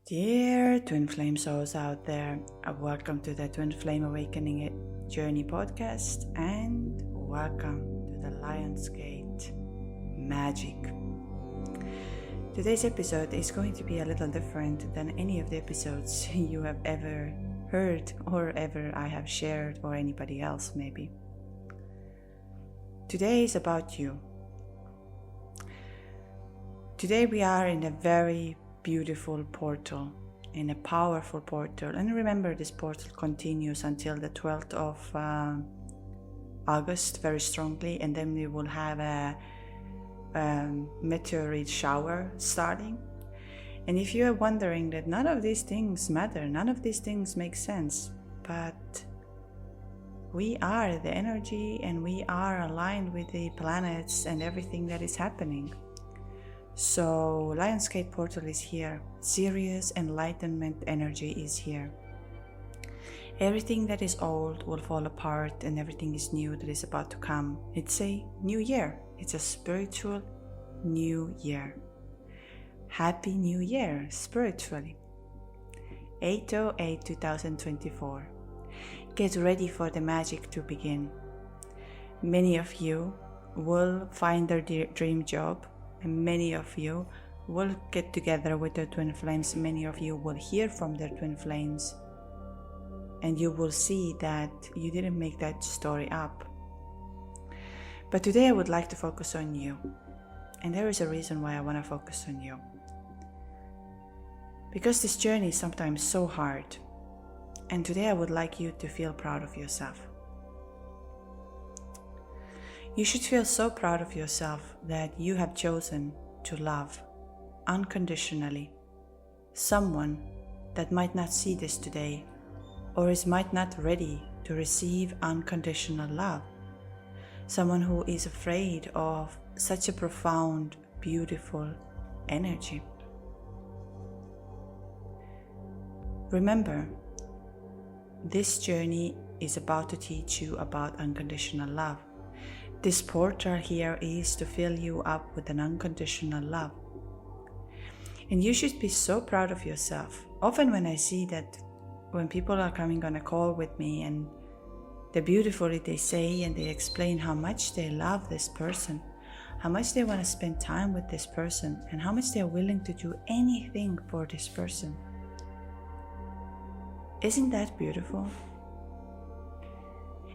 Dear Twin Flame souls out there, welcome to the Twin Flame Awakening Journey podcast and welcome to the Lionsgate Magic. Today's episode is going to be a little different than any of the episodes you have ever heard or ever I have shared or anybody else maybe. Today is about you. Today we are in a very beautiful portal, in a powerful portal, and remember this portal continues until the 12th of August very strongly, and then we will have a meteorite shower starting. And if you are wondering that none of these things matter, none of these things make sense, but we are the energy and we are aligned with the planets and everything that is happening. So Lionsgate portal is here. Serious enlightenment energy is here. Everything that is old will fall apart and everything is new that is about to come. It's a new year. It's a spiritual new year. Happy New Year spiritually. 8/08/2024. Get ready for the magic to begin. Many of you will find their dream job. And many of you will get together with their twin flames. Many of you will hear from their twin flames. And you will see that you didn't make that story up. But today I would like to focus on you. And there is a reason why I want to focus on you. Because this journey is sometimes so hard. And today I would like you to feel proud of yourself. You should feel so proud of yourself that you have chosen to love unconditionally someone that might not see this today or might not ready to receive unconditional love. Someone who is afraid of such a profound, beautiful energy. Remember, this journey is about to teach you about unconditional love. This portal here is to fill you up with an unconditional love. And you should be so proud of yourself. Often when I see that when people are coming on a call with me and the beautifully they say and they explain how much they love this person, how much they want to spend time with this person, and how much they're willing to do anything for this person. Isn't that beautiful?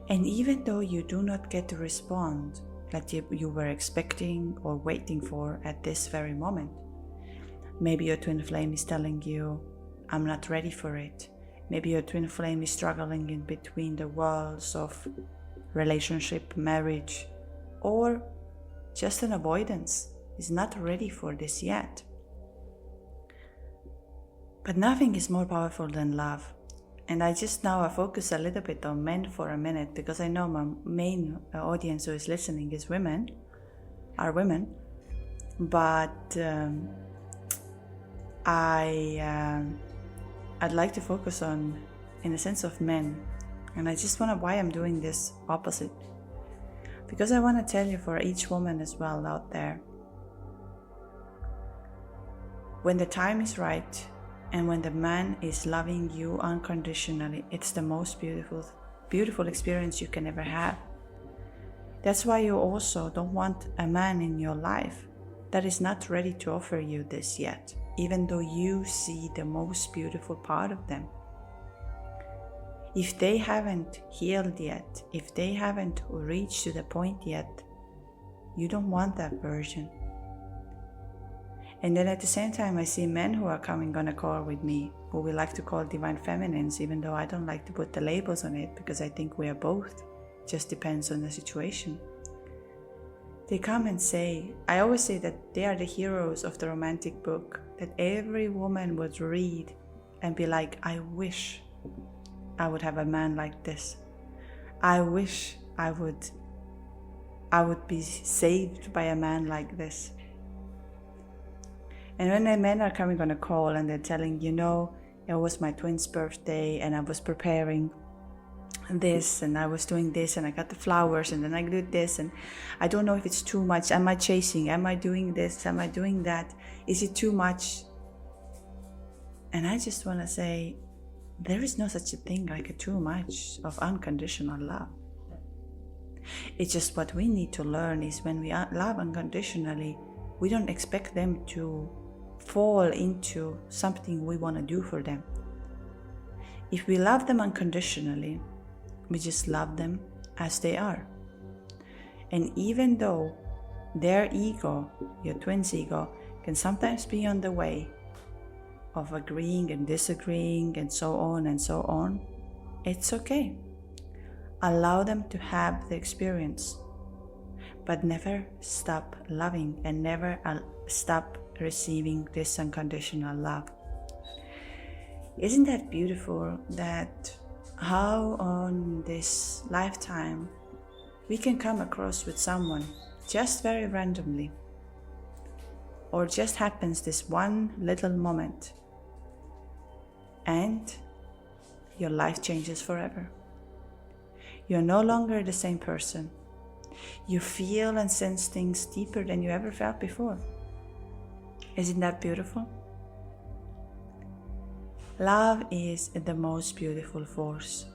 And even though you do not get to respond like you were expecting or waiting for at this very moment, maybe your twin flame is telling you, I'm not ready for it. Maybe your twin flame is struggling in between the worlds of relationship, marriage, or just an avoidance, is not ready for this yet. But nothing is more powerful than love. And I focus a little bit on men for a minute because I know my main audience who is listening is women. But I'd like to focus on, in the sense of men. And I just why I'm doing this opposite. Because I want to tell you for each woman as well out there, when the time is right, and when the man is loving you unconditionally, it's the most beautiful experience you can ever have. That's why you also don't want a man in your life that is not ready to offer you this yet, even though you see the most beautiful part of them. If they haven't healed yet, if they haven't reached to the point yet, you don't want that version. And then at the same time, I see men who are coming on a call with me, who we like to call divine feminines, even though I don't like to put the labels on it because I think we are both. Just depends on the situation. They come and say, I always say that they are the heroes of the romantic book, that every woman would read and be like, I wish I would have a man like this. I wish I would be saved by a man like this. And when the men are coming on a call and they're telling, it was my twin's birthday and I was preparing this and I was doing this and I got the flowers and then I did this and I don't know if it's too much. Am I chasing? Am I doing this? Am I doing that? Is it too much? And I just want to say, there is no such a thing like a too much of unconditional love. It's just what we need to learn is when we love unconditionally, we don't expect them to fall into something we want to do for them. If we love them unconditionally, we just love them as they are. And even though their ego, your twin's ego, can sometimes be on the way of agreeing and disagreeing and so on, it's okay. Allow them to have the experience, but never stop loving and never stop receiving this unconditional love. Isn't that beautiful that how on this lifetime we can come across with someone just very randomly, or just happens this one little moment, and your life changes forever. You're no longer the same person. You feel and sense things deeper than you ever felt before. Isn't that beautiful? Love is the most beautiful force.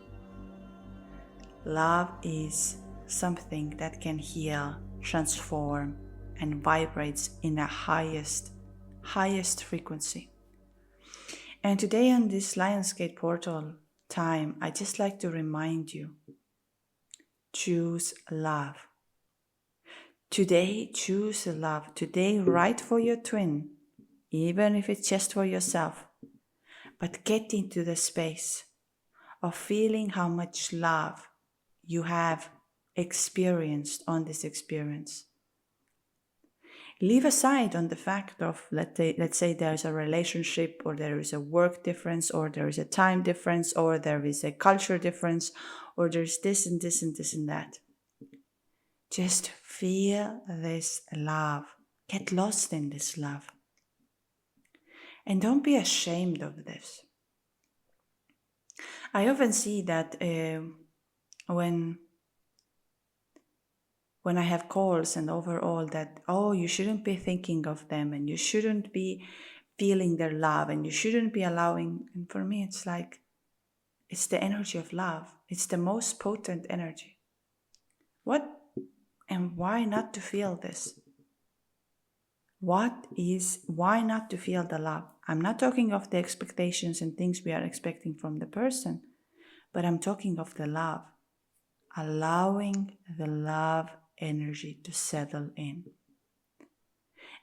Love is something that can heal, transform, and vibrates in a highest frequency. And today on this Lionsgate portal time, I just like to remind you, choose love. Today, choose love. Today, write for your twin, even if it's just for yourself. But get into the space of feeling how much love you have experienced on this experience. Leave aside on the fact of, let's say there's a relationship, or there is a work difference, or there is a time difference, or there is a culture difference, or there's this and this and this and that. Just feel this love. Get lost in this love. And don't be ashamed of this. I often see that when I have calls and overall that, you shouldn't be thinking of them, and you shouldn't be feeling their love, and you shouldn't be allowing. And for me, it's like, it's the energy of love. It's the most potent energy. What and why not to feel this? Why not to feel the love? I'm not talking of the expectations and things we are expecting from the person, but I'm talking of the love. Allowing the love energy to settle in.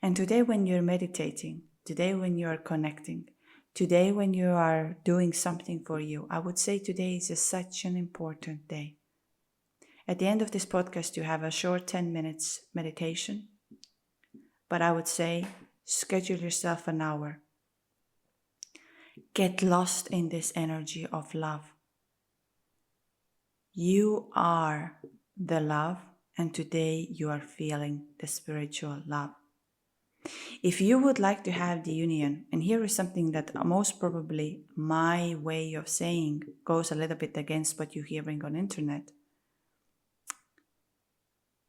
And today when you're meditating, today when you are connecting, today when you are doing something for you, I would say today is such an important day. At the end of this podcast, you have a short 10 minutes meditation. But I would say, schedule yourself an hour. Get lost in this energy of love. You are the love, and today you are feeling the spiritual love. If you would like to have the union, and here is something that most probably my way of saying goes a little bit against what you're hearing on internet.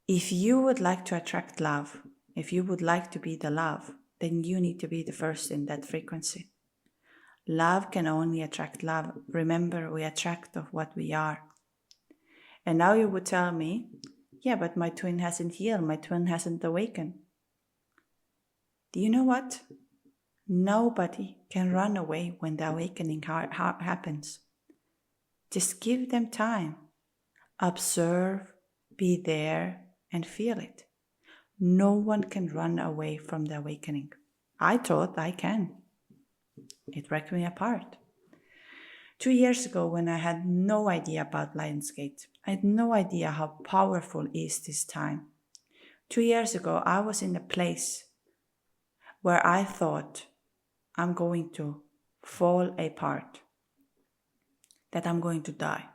If you would like to attract love, if you would like to be the love, then you need to be the first in that frequency. Love can only attract love. Remember, we attract of what we are. And now you would tell me, yeah, but my twin hasn't healed, my twin hasn't awakened. Do you know what? Nobody can run away when the awakening happens. Just give them time. Observe, be there, and feel it. No one can run away from the awakening. I thought I can. It wrecked me apart. 2 years ago, when I had no idea about Lionsgate, I had no idea how powerful is this time. 2 years ago, I was in a place where I thought I'm going to fall apart, that I'm going to die.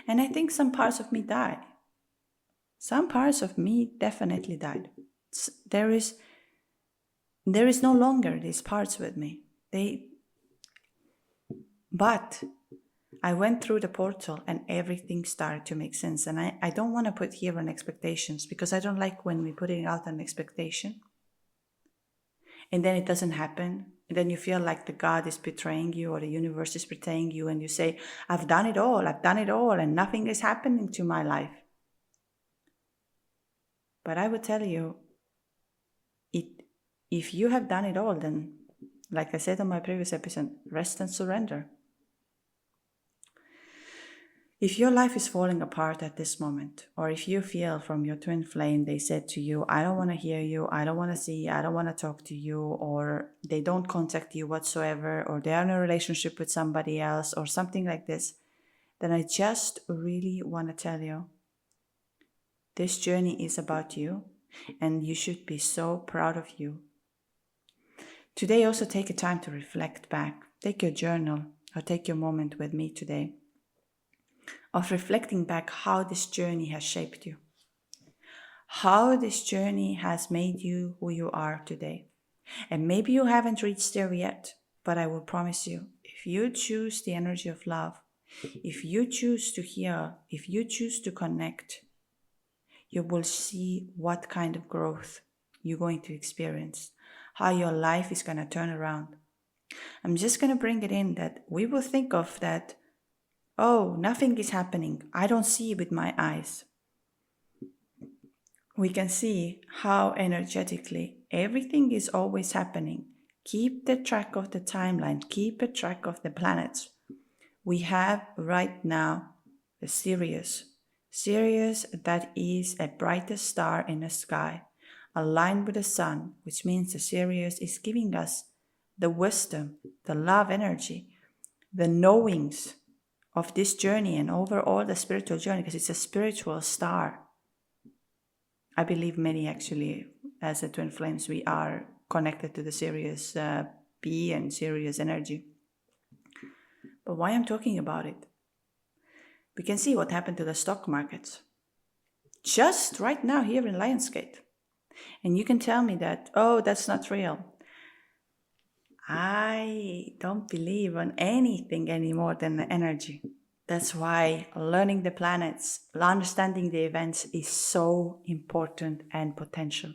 And I think some parts of me died. Some parts of me definitely died. There is no longer these parts with me. But I went through the portal and everything started to make sense. And I don't want to put here on expectations, because I don't like when we put it out an expectation and then it doesn't happen. then you feel like the God is betraying you or the universe is betraying you, and you say, I've done it all, and nothing is happening to my life. But I would tell you, if you have done it all, then, like I said on my previous episode, rest and surrender. If your life is falling apart at this moment, or if you feel from your twin flame, they said to you, I don't want to hear you, I don't want to see you, I don't want to talk to you, or they don't contact you whatsoever, or they are in a relationship with somebody else, or something like this, then I just really want to tell you, this journey is about you, and you should be so proud of you. Today, also take a time to reflect back. Take your journal, or take your moment with me today, of reflecting back how this journey has shaped you, how this journey has made you who you are today. And maybe you haven't reached there yet, but I will promise you, if you choose the energy of love, if you choose to heal, if you choose to connect, you will see what kind of growth you're going to experience, how your life is going to turn around. I'm just going to bring it in that we will think of that, oh, nothing is happening. I don't see with my eyes. We can see how energetically everything is always happening. Keep the track of the timeline. Keep a track of the planets. We have right now the Sirius. Sirius, that is a brightest star in the sky, aligned with the sun, which means the Sirius is giving us the wisdom, the love energy, the knowings of this journey and overall the spiritual journey, because it's a spiritual star. I believe many actually, as the twin flames, we are connected to the Sirius B and Sirius energy. But why I'm talking about it? We can see what happened to the stock markets just right now here in Lionsgate. And you can tell me that, oh, that's not real. I don't believe on anything any more than the energy. That's why learning the planets, understanding the events is so important and potential.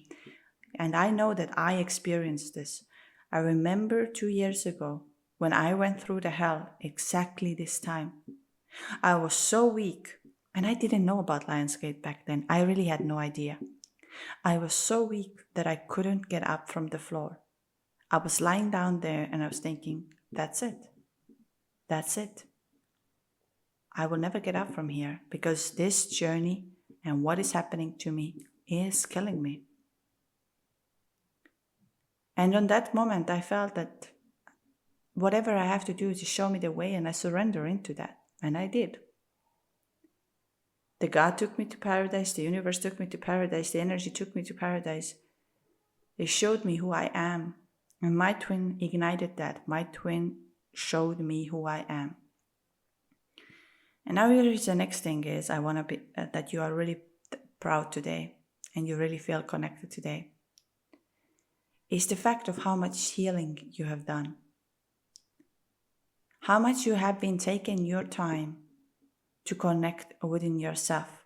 And I know that I experienced this. I remember 2 years ago when I went through the hell exactly this time. I was so weak, and I didn't know about Lionsgate back then. I really had no idea. I was so weak that I couldn't get up from the floor. I was lying down there and I was thinking, that's it. That's it. I will never get up from here because this journey and what is happening to me is killing me. And on that moment, I felt that whatever I have to do is to show me the way, and I surrender into that. And I did. The God took me to paradise, the universe took me to paradise, the energy took me to paradise. They showed me who I am. And my twin ignited that. My twin showed me who I am. And now here is the next thing is I want to be that you are really proud today and you really feel connected today. Is the fact of how much healing you have done. How much you have been taking your time to connect within yourself.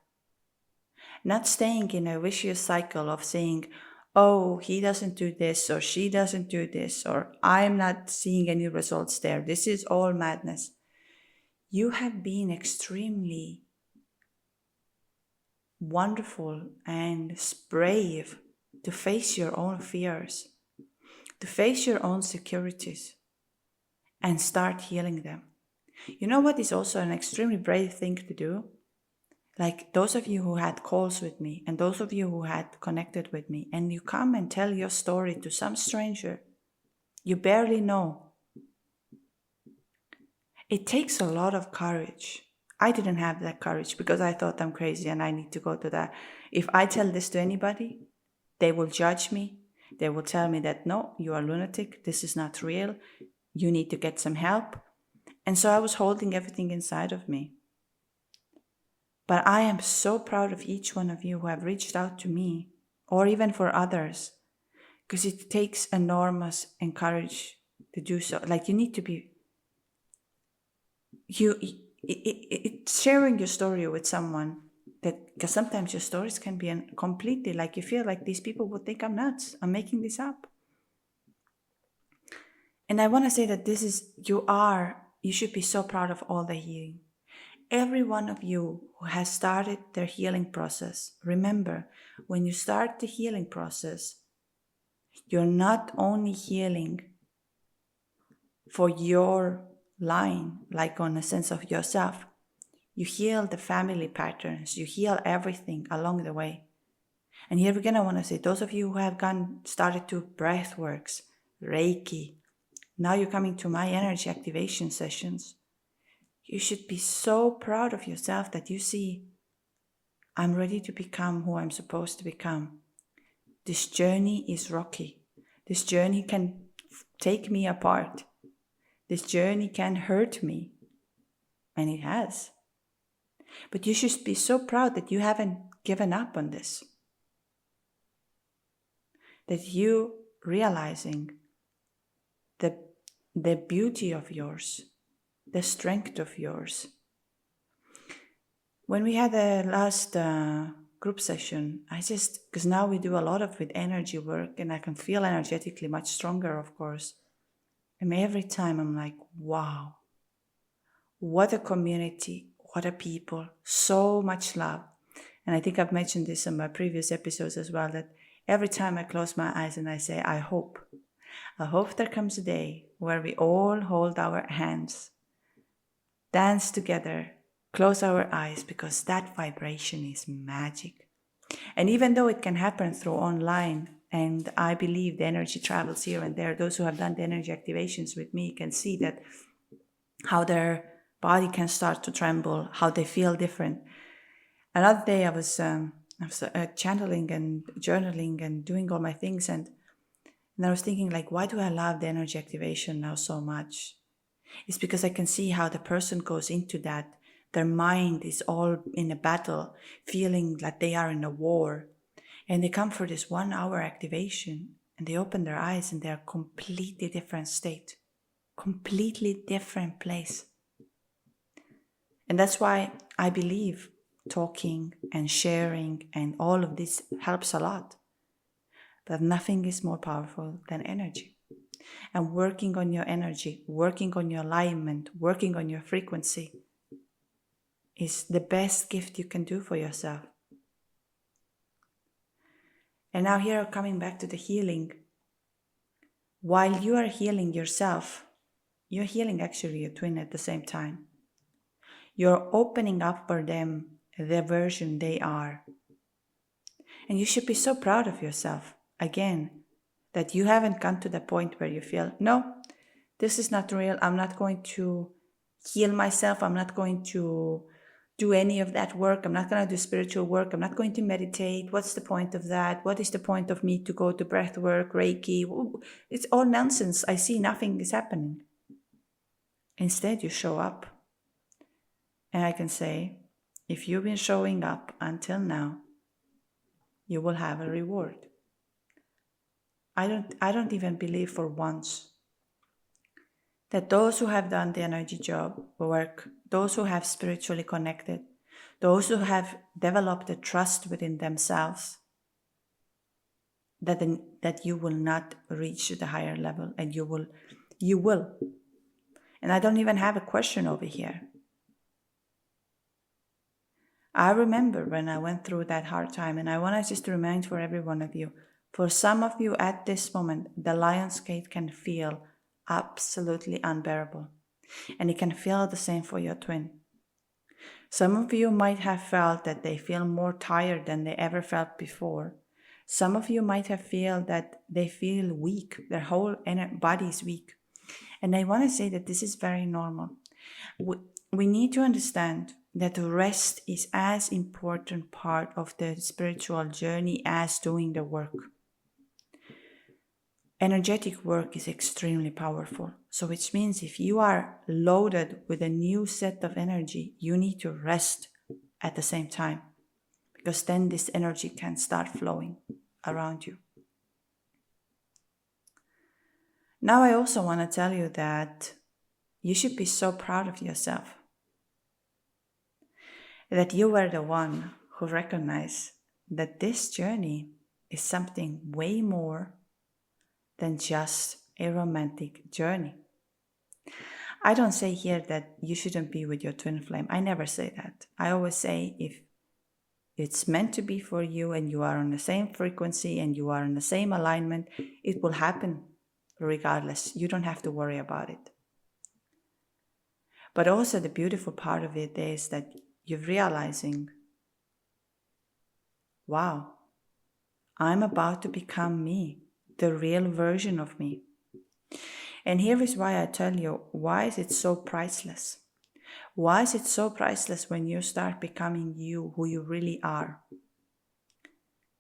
Not staying in a vicious cycle of saying, oh, he doesn't do this, or she doesn't do this, or I'm not seeing any results there. This is all madness. You have been extremely wonderful and brave to face your own fears, to face your own insecurities, and start healing them. You know what is also an extremely brave thing to do? Like those of you who had calls with me and those of you who had connected with me, and you come and tell your story to some stranger you barely know. It takes a lot of courage. I didn't have that courage because I thought I'm crazy and I need to go to that. If I tell this to anybody, they will judge me. They will tell me that, no, you are lunatic. This is not real. You need to get some help. And so I was holding everything inside of me. But I am so proud of each one of you who have reached out to me, or even for others, because it takes enormous courage to do so. Like you need to be, it's sharing your story with someone, that because sometimes your stories can be completely like you feel like these people would think I'm nuts, I'm making this up. And I want to say that you should be so proud of all the healing. Every one of you who has started their healing process, remember, when you start the healing process, you're not only healing for your line, like on a sense of yourself, you heal the family patterns, you heal everything along the way. And here again, I want to say, those of you who have started to breath works, Reiki, now you're coming to my energy activation sessions. You should be so proud of yourself that you see, I'm ready to become who I'm supposed to become. This journey is rocky. This journey can take me apart. This journey can hurt me. And it has. But you should be so proud that you haven't given up on this. That you realizing the beauty of yours, the strength of yours. When we had the last group session, because now we do a lot of with energy work and I can feel energetically much stronger, of course. And every time I'm like, wow, what a community, what a people, so much love. And I think I've mentioned this in my previous episodes as well, that every time I close my eyes and I say, I hope there comes a day where we all hold our hands, dance together, close our eyes, because that vibration is magic. And even though it can happen through online, and I believe the energy travels here and there, those who have done the energy activations with me can see that how their body can start to tremble, how they feel different. Another day I was channeling and journaling and doing all my things, and I was thinking, like, why do I love the energy activation now so much? It's because I can see how the person goes into that. Their mind is all in a battle, feeling like they are in a war. And they come for this 1 hour activation and they open their eyes and they're a completely different state, completely different place. And that's why I believe talking and sharing and all of this helps a lot. But nothing is more powerful than energy. And working on your energy, working on your alignment, working on your frequency is the best gift you can do for yourself. And now here, coming back to the healing. While you are healing yourself, you're healing actually your twin at the same time. You're opening up for them the version they are. And you should be so proud of yourself, again, that you haven't gone to the point where you feel, no, this is not real. I'm not going to heal myself. I'm not going to do any of that work. I'm not going to do spiritual work. I'm not going to meditate. What's the point of that? What is the point of me to go to breath work, Reiki? It's all nonsense. I see nothing is happening. Instead, you show up. And I can say, if you've been showing up until now, you will have a reward. I don't even believe for once that those who have done the energy job work, those who have spiritually connected, those who have developed a trust within themselves, that you will not reach the higher level, and you will. And I don't even have a question over here. I remember when I went through that hard time, and I want to just remind for every one of you, for some of you at this moment, the Lion's Gate can feel absolutely unbearable. And it can feel the same for your twin. Some of you might have felt that they feel more tired than they ever felt before. Some of you might have felt that they feel weak, their whole body is weak. And I want to say that this is very normal. We need to understand that rest is as important part of the spiritual journey as doing the work. Energetic work is extremely powerful. So which means if you are loaded with a new set of energy, you need to rest at the same time, because then this energy can start flowing around you. Now I also want to tell you that you should be so proud of yourself, that you were the one who recognized that this journey is something way more than just a romantic journey. I don't say here that you shouldn't be with your twin flame. I never say that. I always say if it's meant to be for you and you are on the same frequency and you are in the same alignment, it will happen regardless. You don't have to worry about it. But also the beautiful part of it is that you're realizing, wow, I'm about to become me, the real version of me. And here is why I tell you, why is it so priceless? Why is it so priceless when you start becoming you, who you really are?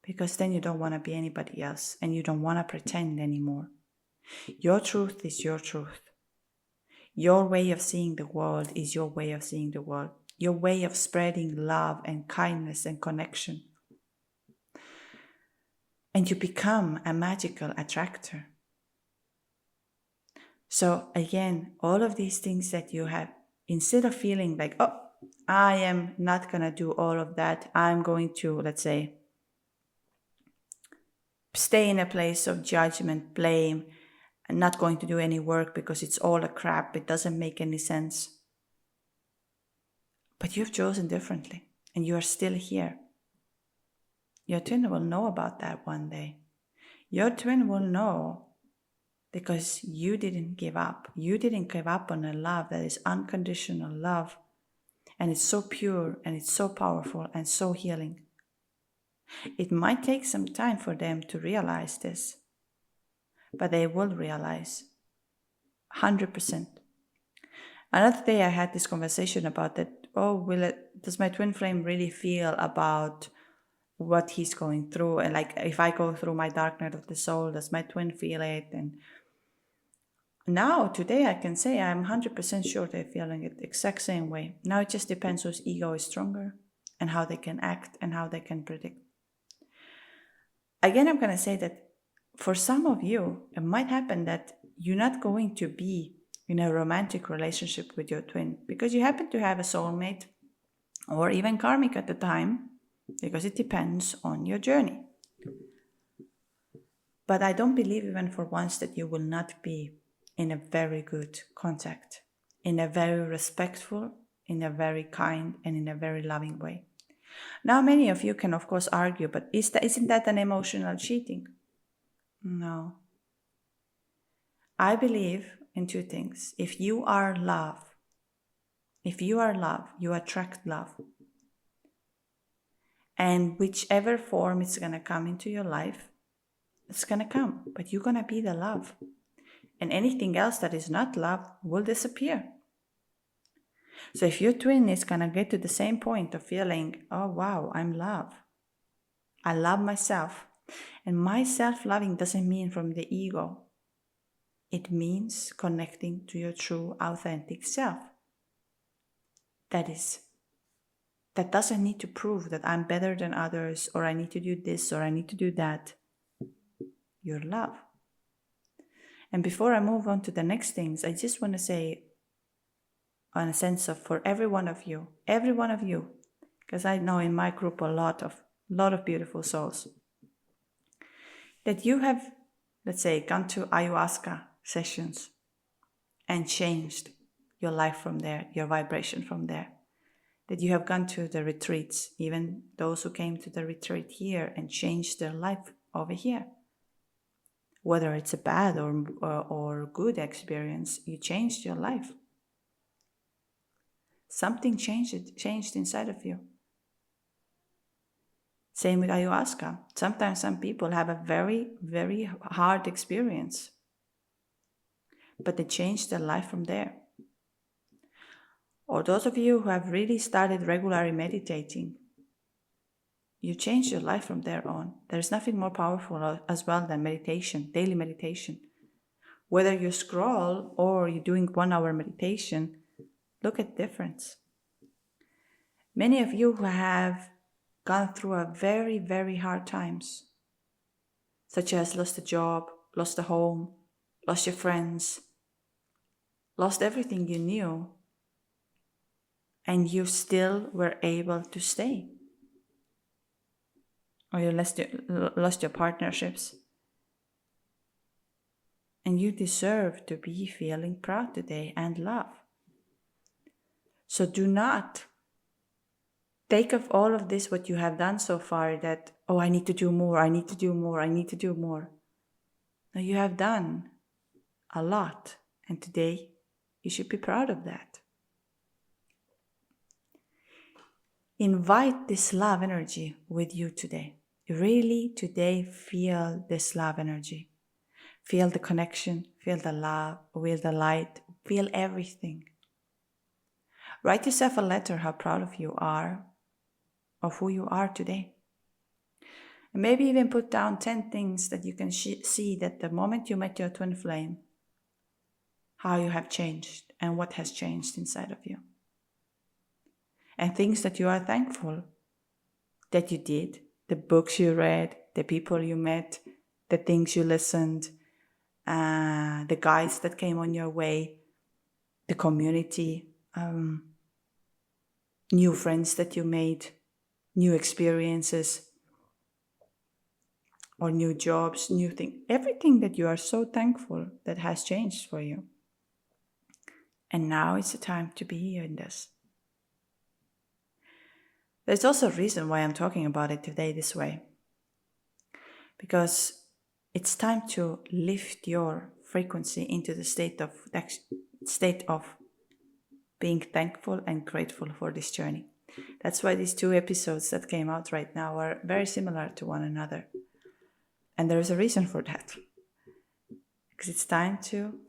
Because then you don't want to be anybody else and you don't want to pretend anymore. Your truth is your truth. Your way of seeing the world is your way of seeing the world. Your way of spreading love and kindness and connection. And you become a magical attractor. So again, all of these things that you have, instead of feeling like, oh, I am not going to do all of that. I'm going to, let's say, stay in a place of judgment, blame, and not going to do any work because it's all a crap. It doesn't make any sense. But you've chosen differently and you are still here. Your twin will know about that one day. Your twin will know because you didn't give up. You didn't give up on a love that is unconditional love. And it's so pure and it's so powerful and so healing. It might take some time for them to realize this, but they will realize 100%. Another day I had this conversation about that, does my twin flame really feel about what he's going through? And like, if I go through my dark night of the soul, does my twin feel it? And now, today, I can say I'm 100% sure they're feeling it the exact same way. Now it just depends whose ego is stronger and how they can act and how they can predict. Again, I'm going to say that for some of you, it might happen that you're not going to be in a romantic relationship with your twin because you happen to have a soulmate or even karmic at the time, because it depends on your journey. But I don't believe even for once that you will not be in a very good contact, in a very respectful, in a very kind, and in a very loving way. Now, many of you can, of course, argue, but isn't that an emotional cheating? No. I believe in two things. If you are love, you attract love. And whichever form it's going to come into your life, it's going to come, but you're going to be the love. And anything else that is not love will disappear. So if your twin is going to get to the same point of feeling, oh wow, I'm love. I love myself. And my self-loving doesn't mean from the ego. It means connecting to your true, authentic self. That doesn't need to prove that I'm better than others, or I need to do this, or I need to do that. You're love. And before I move on to the next things, I just want to say, on a sense of for every one of you, because I know in my group a lot of beautiful souls, that you have, let's say, gone to ayahuasca sessions and changed your life from there, your vibration from there. That you have gone to the retreats, even those who came to the retreat here and changed their life over here. Whether it's a bad or good experience, you changed your life. Something changed inside of you. Same with ayahuasca. Sometimes some people have a very, very hard experience, but they change their life from there. Or those of you who have really started regularly meditating, you change your life from there on. There's nothing more powerful as well than meditation, daily meditation. Whether you scroll or you're doing 1 hour meditation, look at the difference. Many of you who have gone through a very, very hard times, such as lost a job, lost a home, lost your friends, lost everything you knew, and you still were able to stay. Or you lost your partnerships. And you deserve to be feeling proud today and love. So do not take of all of this, what you have done so far, that, oh, I need to do more, I need to do more, I need to do more. Now you have done a lot, and today you should be proud of that. Invite this love energy with you today. Really today feel this love energy. Feel the connection, feel the love, feel the light, feel everything. Write yourself a letter how proud of you are, of who you are today. And maybe even put down 10 things that you can see that the moment you met your twin flame, how you have changed and what has changed inside of you. And things that you are thankful that you did, the books you read, the people you met, the things you listened, the guides that came on your way, the community, new friends that you made, new experiences, or new jobs, new things, everything that you are so thankful that has changed for you. And now it's the time to be here in this. There's also a reason why I'm talking about it today this way. Because it's time to lift your frequency into the state of being thankful and grateful for this journey. That's why these 2 episodes that came out right now are very similar to one another. And there is a reason for that. Because it's time to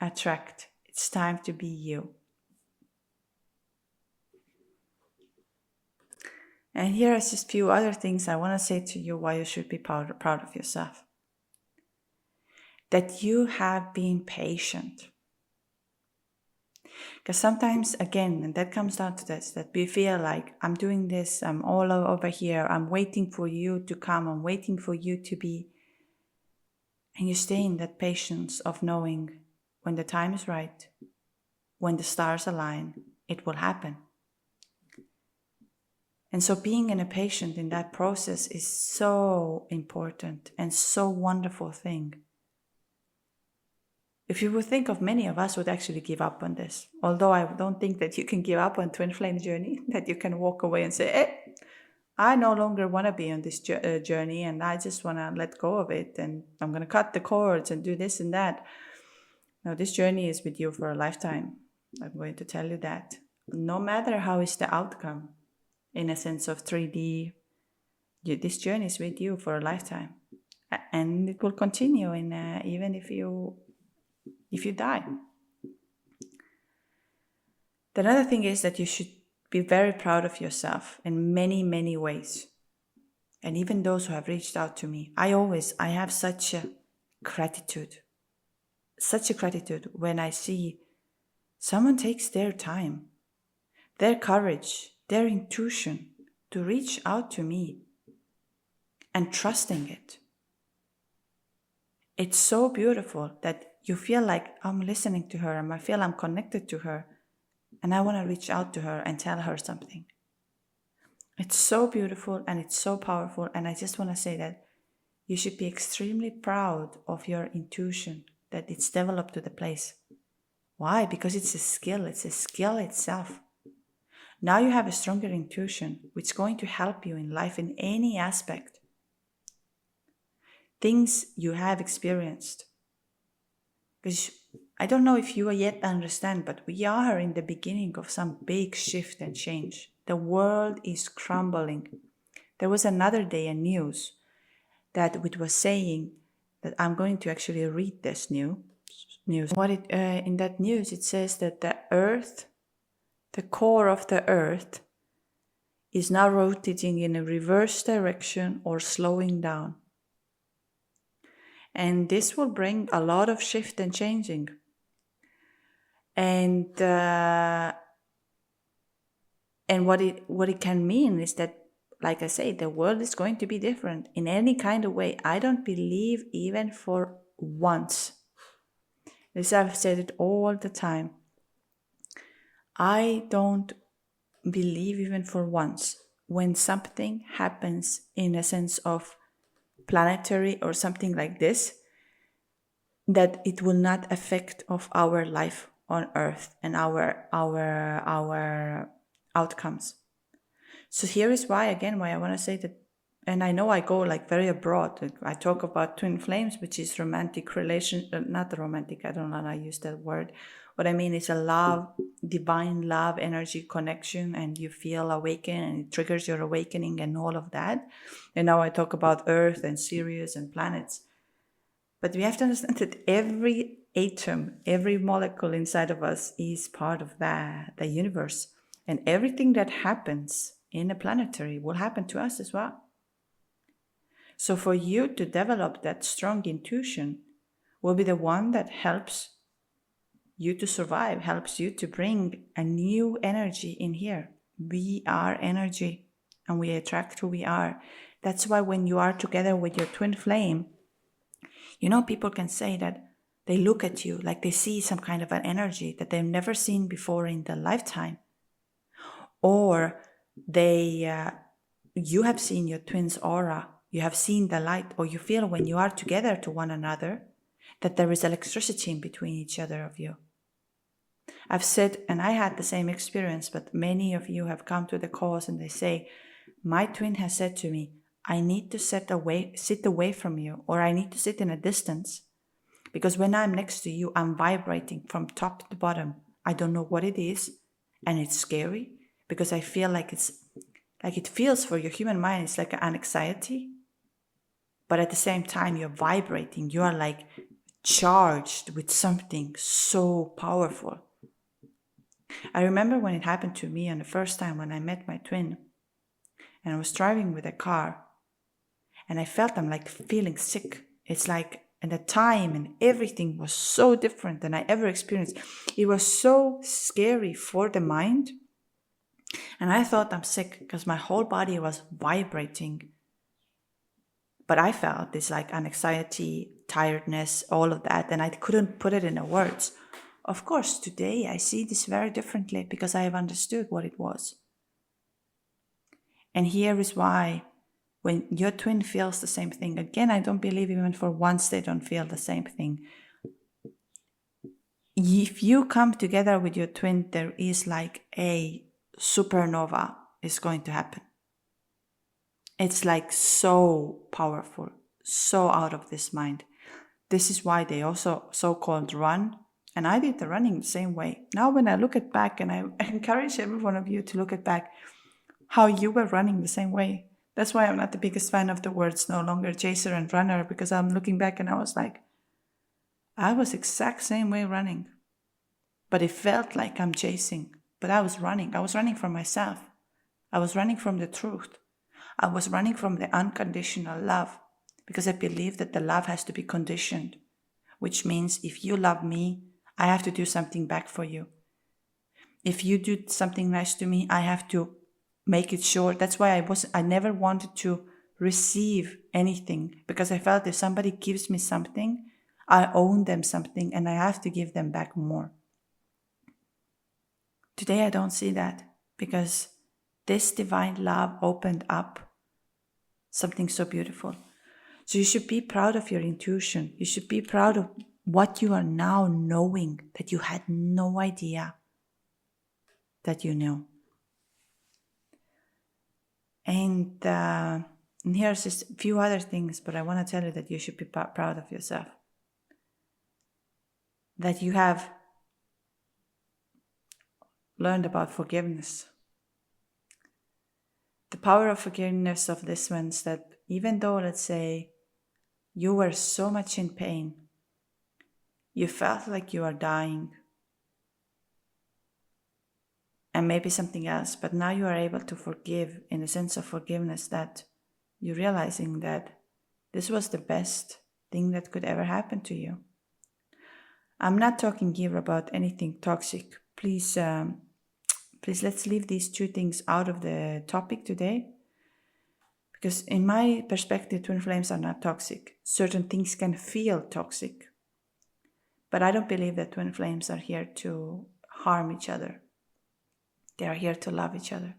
attract. It's time to be you. And here are just a few other things I want to say to you why you should be proud of yourself. That you have been patient. Because sometimes, again, and that comes down to this, that we feel like I'm doing this, I'm all over here, I'm waiting for you to come, I'm waiting for you to be. And you stay in that patience of knowing when the time is right, when the stars align, it will happen. And so being in a patient in that process is so important and so wonderful thing. If you would think of, many of us would actually give up on this. Although I don't think that you can give up on Twin Flame Journey, that you can walk away and say, I no longer want to be on this journey and I just want to let go of it and I'm going to cut the cords and do this and that. No, this journey is with you for a lifetime. I'm going to tell you that. No matter how is the outcome, in a sense of 3D, this journey is with you for a lifetime. And it will continue even if you die. The other thing is that you should be very proud of yourself in many, many ways. And even those who have reached out to me, I have such a gratitude when I see someone takes their time, their courage, their intuition to reach out to me and trusting it. It's so beautiful that you feel like I'm listening to her and I feel I'm connected to her and I want to reach out to her and tell her something. It's so beautiful and it's so powerful, and I just want to say that you should be extremely proud of your intuition, that it's developed to the place. Why? Because it's a skill itself. Now you have a stronger intuition which is going to help you in life in any aspect. Things you have experienced. Because I don't know if you yet understand, but we are in the beginning of some big shift and change. The world is crumbling. There was another day a news that it was saying that I'm going to actually read this news. In that news it says that the earth, the core of the earth, is now rotating in a reverse direction or slowing down. And this will bring a lot of shift and changing. And what it can mean is that, like I say, the world is going to be different in any kind of way. I don't believe even for once. This I've said it all the time. I don't believe even for once when something happens in a sense of planetary or something like this, that it will not affect of our life on earth and our outcomes. So here is why I want to say that, and I know I go like very abroad. I talk about twin flames, which is romantic relation, not romantic, I don't know how I use that word. What I mean is a love, divine love, energy connection, and you feel awakened and it triggers your awakening and all of that. And now I talk about Earth and Sirius and planets. But we have to understand that every atom, every molecule inside of us is part of the universe. And everything that happens in a planetary will happen to us as well. So for you to develop that strong intuition will be the one that helps you to survive, helps you to bring a new energy in here. We are energy and we attract who we are. That's why when you are together with your twin flame, people can say that they look at you like they see some kind of an energy that they've never seen before in their lifetime. Or you have seen your twin's aura, you have seen the light, or you feel when you are together to one another that there is electricity in between each other of you. I've said, and I had the same experience, but many of you have come to the cause and they say, my twin has said to me, I need to sit away from you, or I need to sit in a distance, because when I'm next to you, I'm vibrating from top to bottom. I don't know what it is, and it's scary because I feel like it feels for your human mind, it's like an anxiety, but at the same time, you're vibrating. You are like charged with something so powerful. I remember when it happened to me on the first time when I met my twin, and I was driving with a car, and I felt I'm like feeling sick. It's like, and the time and everything was so different than I ever experienced. It was so scary for the mind. And I thought I'm sick because my whole body was vibrating. But I felt this like anxiety, tiredness, all of that, and I couldn't put it into words. Of course, today I see this very differently because I have understood what it was. And here is why, when your twin feels the same thing, again, I don't believe even for once they don't feel the same thing. If you come together with your twin, there is like a supernova is going to happen. It's like so powerful, so out of this mind. This is why they also so-called run. And I did the running the same way. Now when I look at back, and I encourage every one of you to look at back, how you were running the same way. That's why I'm not the biggest fan of the words no longer chaser and runner, because I'm looking back and I was like, I was exact same way running. But it felt like I'm chasing. But I was running. I was running from myself. I was running from the truth. I was running from the unconditional love, because I believe that the love has to be conditioned, which means if you love me, I have to do something back for you. If you do something nice to me, I have to make it sure. That's why I never wanted to receive anything, because I felt if somebody gives me something, I own them something and I have to give them back more. Today I don't see that, because this divine love opened up something so beautiful. So you should be proud of your intuition. You should be proud of what you are now knowing that you had no idea that you know. And here's just a few other things, but I want to tell you that you should be proud of yourself. That you have learned about forgiveness. The power of forgiveness of this one's that even though, let's say, you were so much in pain, you felt like you are dying, and maybe something else, but now you are able to forgive in the sense of forgiveness, that you're realizing that this was the best thing that could ever happen to you. I'm not talking here about anything toxic. Please let's leave these two things out of the topic today, because in my perspective, twin flames are not toxic. Certain things can feel toxic, but I don't believe that twin flames are here to harm each other. They are here to love each other.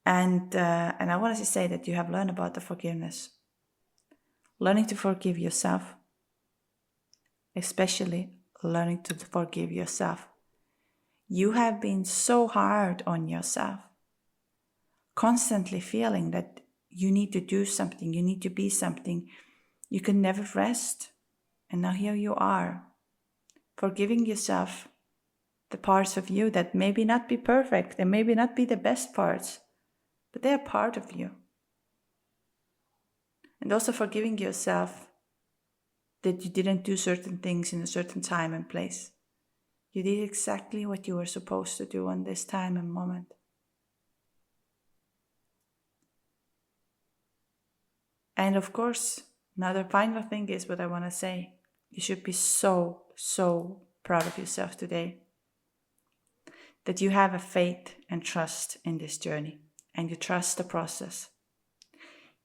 And I wanted to say that you have learned about the forgiveness. Learning to forgive yourself, especially learning to forgive yourself. You have been so hard on yourself, constantly feeling that you need to do something, you need to be something. You can never rest. And now here you are, forgiving yourself the parts of you that maybe not be perfect and maybe not be the best parts, but they are part of you. And also forgiving yourself that you didn't do certain things in a certain time and place. You did exactly what you were supposed to do on this time and moment. And of course, another final thing is what I want to say. You should be so, so proud of yourself today. That you have a faith and trust in this journey. And you trust the process.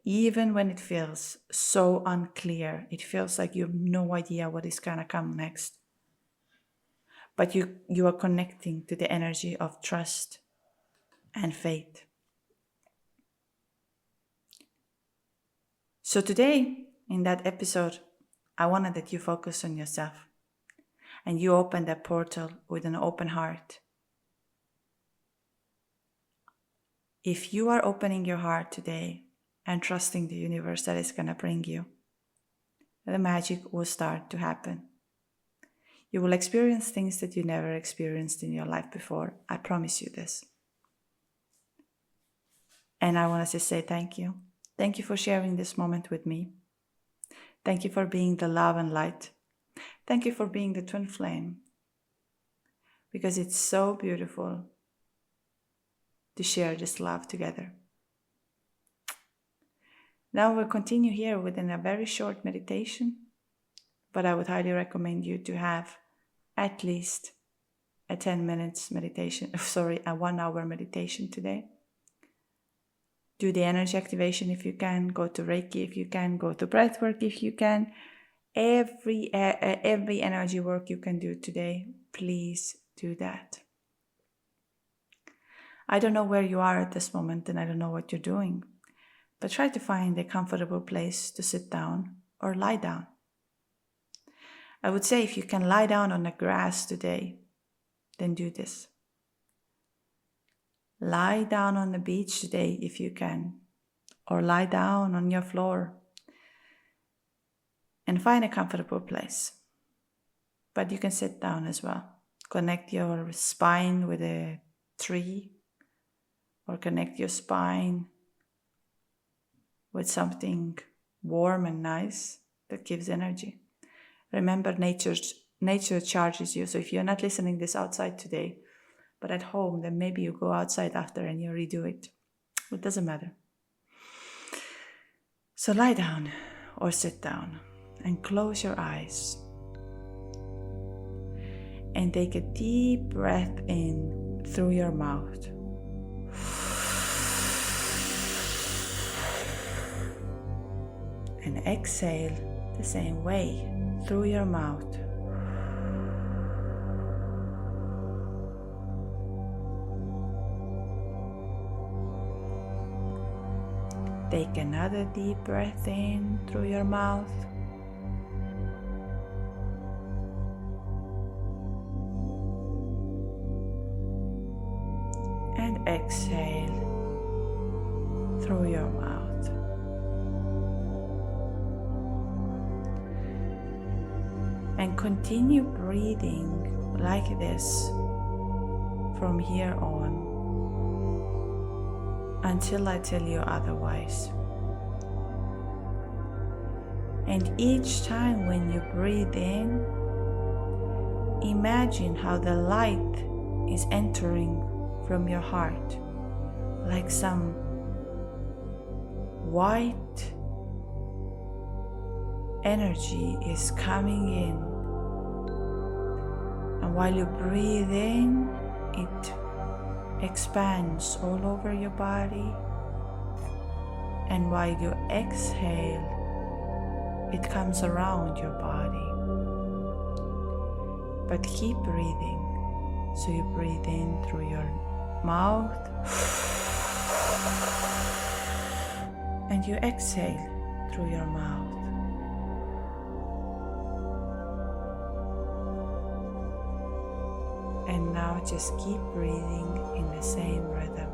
Even when it feels so unclear, it feels like you have no idea what is going to come next. But you are connecting to the energy of trust and faith. So today, in that episode, I wanted that you focus on yourself. And you open that portal with an open heart. If you are opening your heart today and trusting the universe that is going to bring you, the magic will start to happen. You will experience things that you never experienced in your life before. I promise you this. And I want to just say thank you. Thank you for sharing this moment with me. Thank you for being the love and light. Thank you for being the twin flame. Because it's so beautiful to share this love together. Now we'll continue here within a very short meditation, but I would highly recommend you to have at least a 10 minutes meditation, a 1 hour meditation today. Do the energy activation if you can, go to Reiki if you can, go to breathwork if you can. Every energy work you can do today, please do that. I don't know where you are at this moment and I don't know what you're doing, but try to find a comfortable place to sit down or lie down. I would say if you can lie down on the grass today, then do this. Lie down on the beach today if you can, or lie down on your floor and find a comfortable place. But you can sit down as well. Connect your spine with a tree, or connect your spine with something warm and nice that gives energy. Remember, nature charges you. So if you're not listening this outside today, but at home, then maybe you go outside after and you redo it. It doesn't matter. So lie down or sit down and close your eyes. And take a deep breath in through your mouth. And exhale the same way through your mouth. Take another deep breath in through your mouth. And exhale through your mouth. And continue breathing like this from here on until I tell you otherwise. And each time when you breathe in, imagine how the light is entering from your heart, like some white energy is coming in. And while you breathe in, it expands all over your body, and while you exhale, it comes around your body. But keep breathing. So you breathe in through your mouth and you exhale through your mouth. And now just keep breathing in the same rhythm.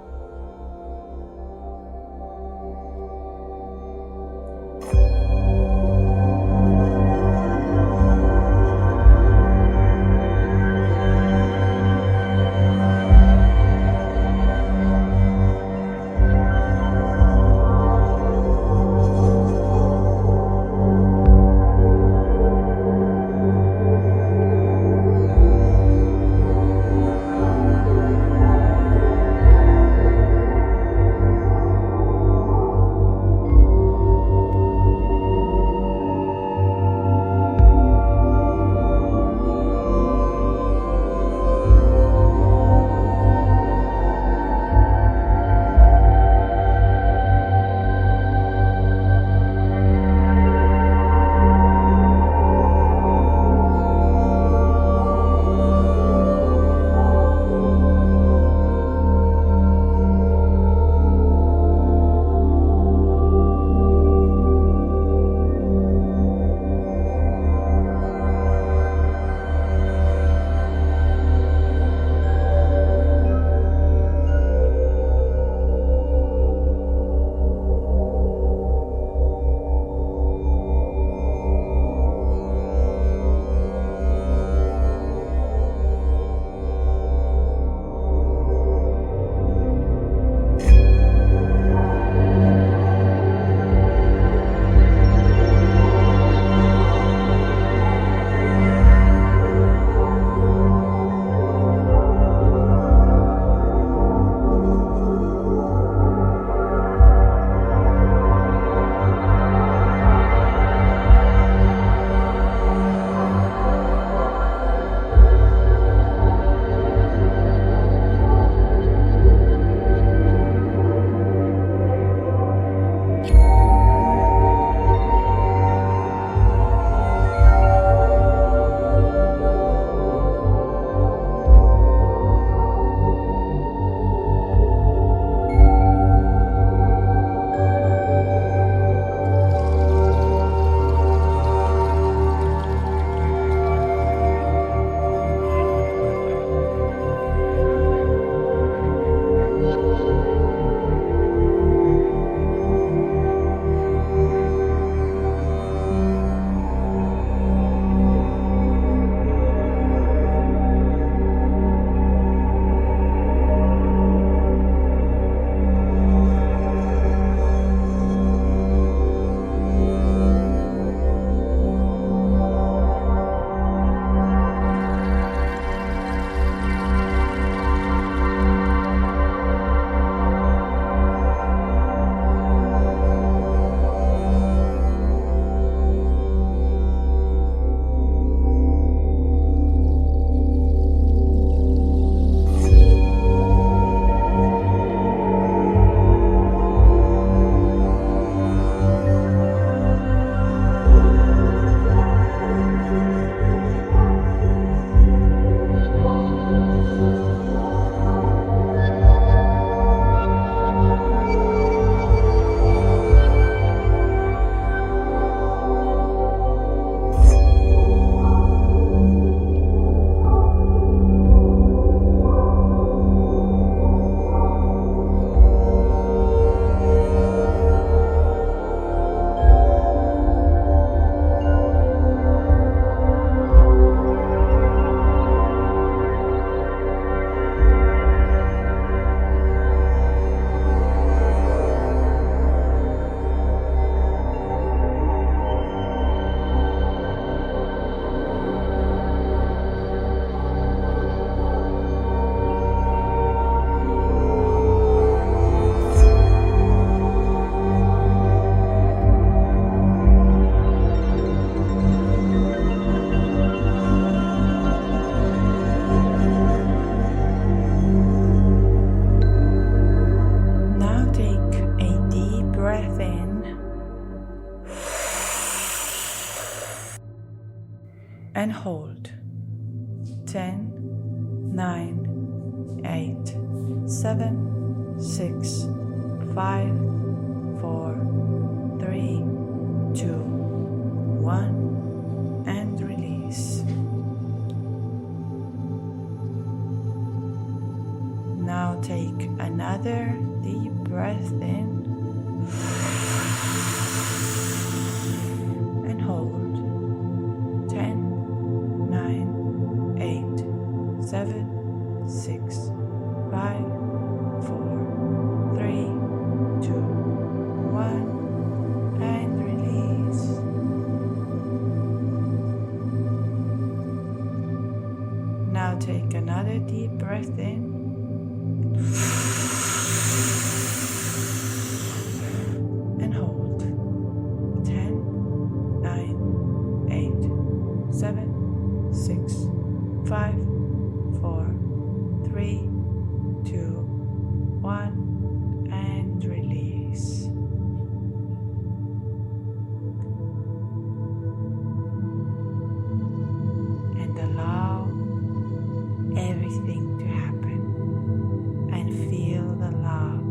and hold. 10, 9, 8, 7, 6, 5, 4, 3, 2, 1, and release. take another deep breath in and hold. 10, 9, 8, 7, 6, 5, 4, 3, 2, 1, and release. Now take another deep breath in and hold. 10, 9, 8, 7, 6, 5, 4, 3, 2, 1, and release. And allow everything to happen and feel the love.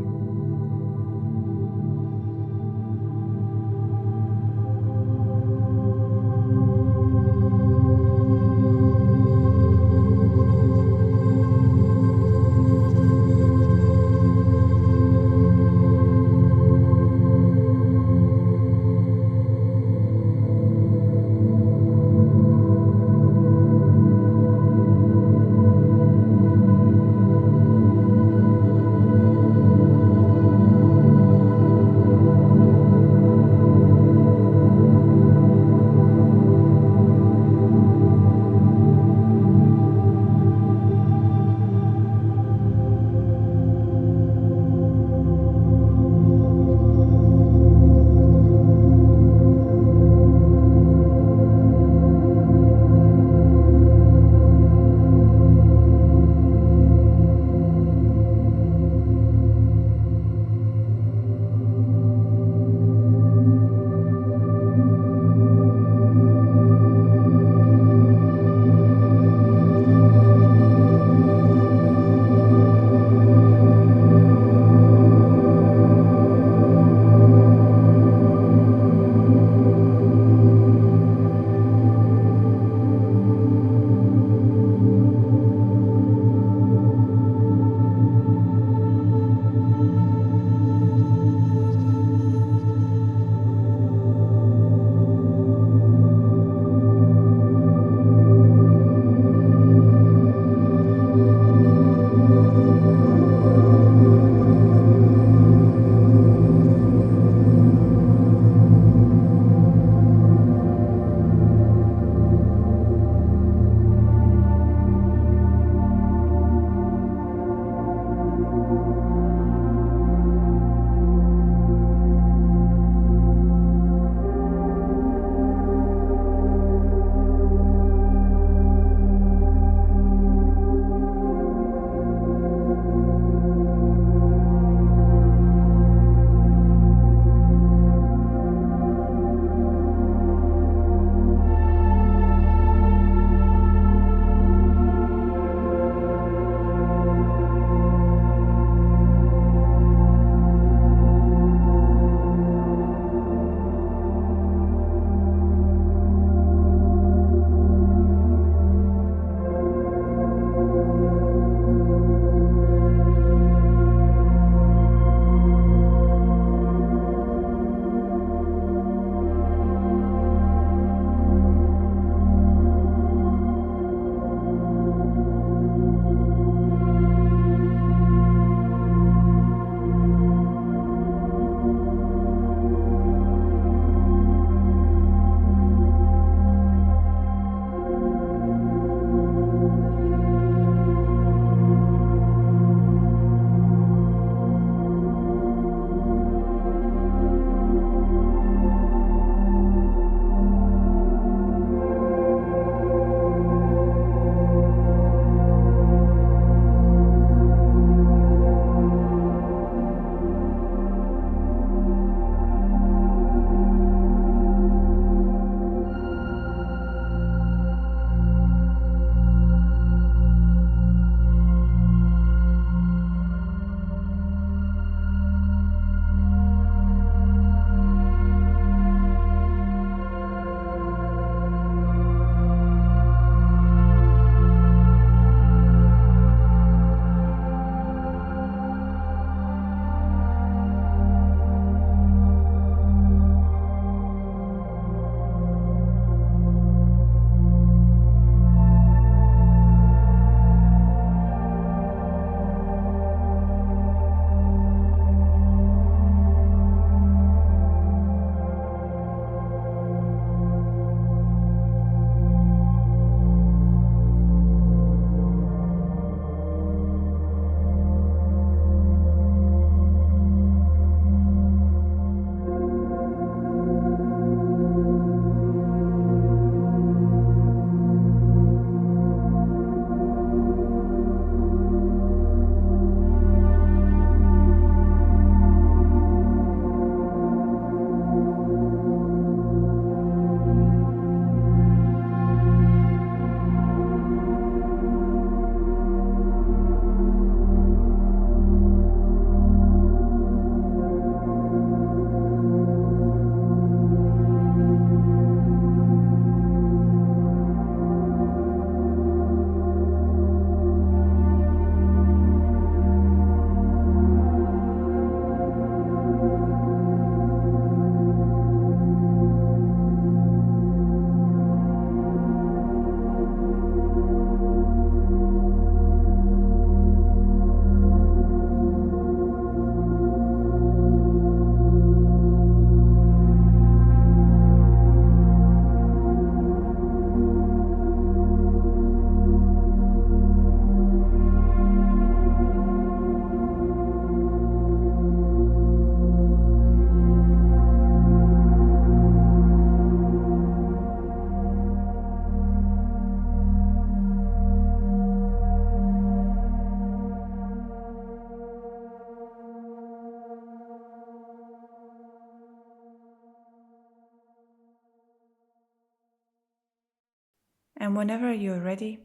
And whenever you're ready,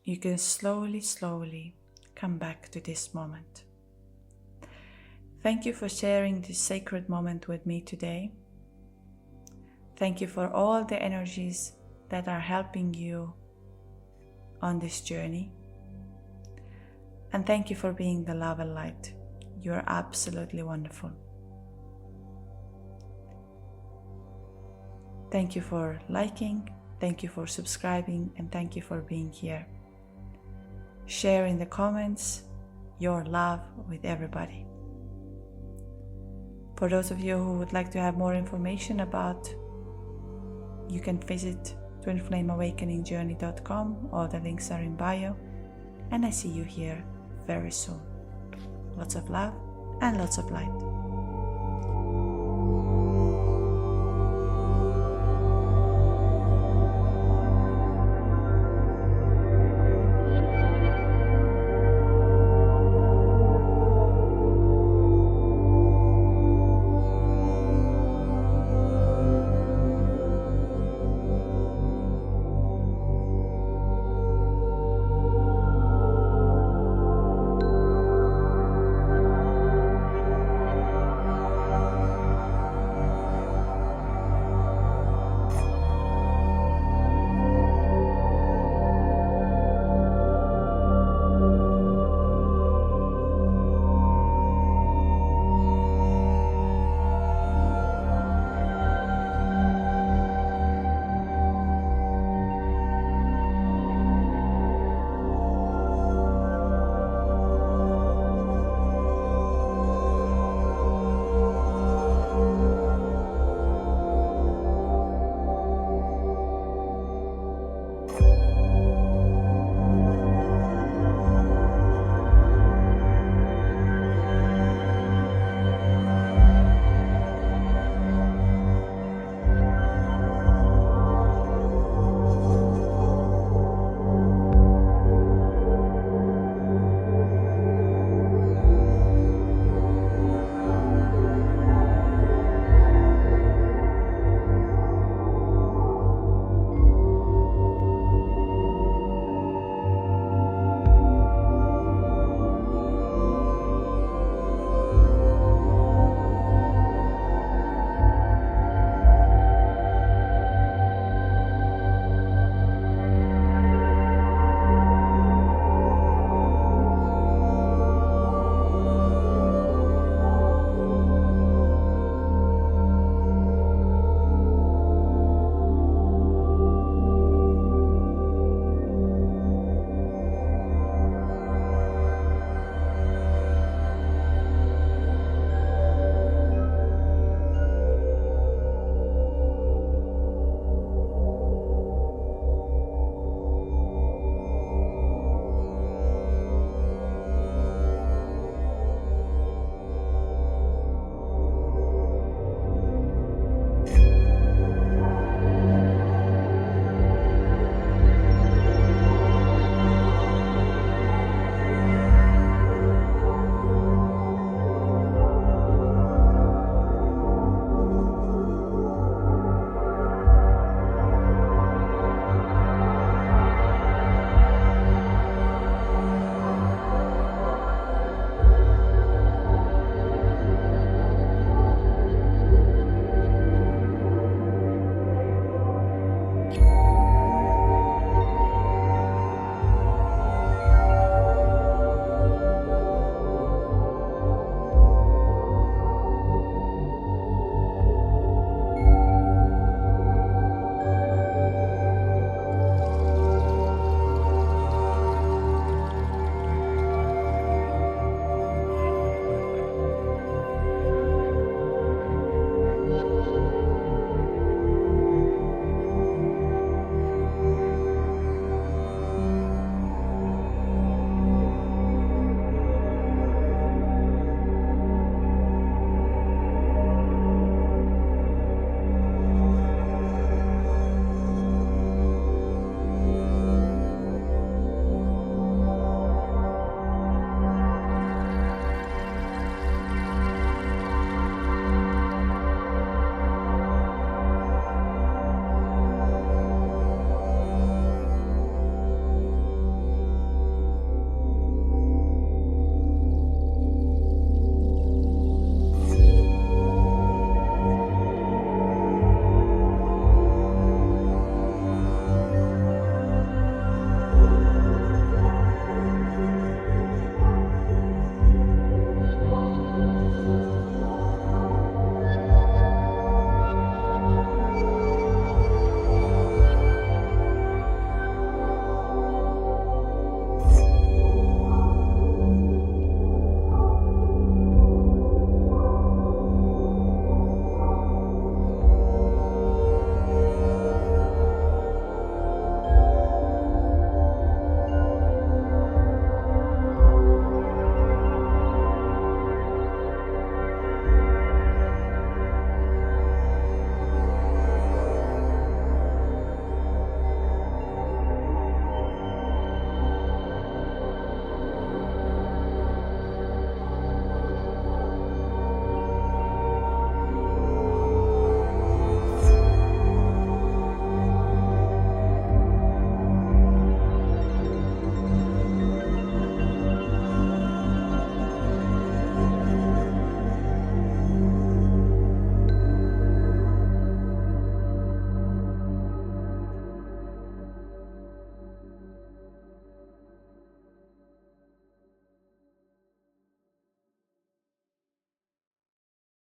you can slowly come back to this moment. Thank you for sharing this sacred moment with me today. Thank you for all the energies that are helping you on this journey. And thank you for being the love and light. You're absolutely wonderful. Thank you for liking, thank you for subscribing, and thank you for being here. Share in the comments your love with everybody. For those of you who would like to have more information about, you can visit twinflameawakeningjourney.com. All the links are in bio. And I see you here very soon. Lots of love and lots of light.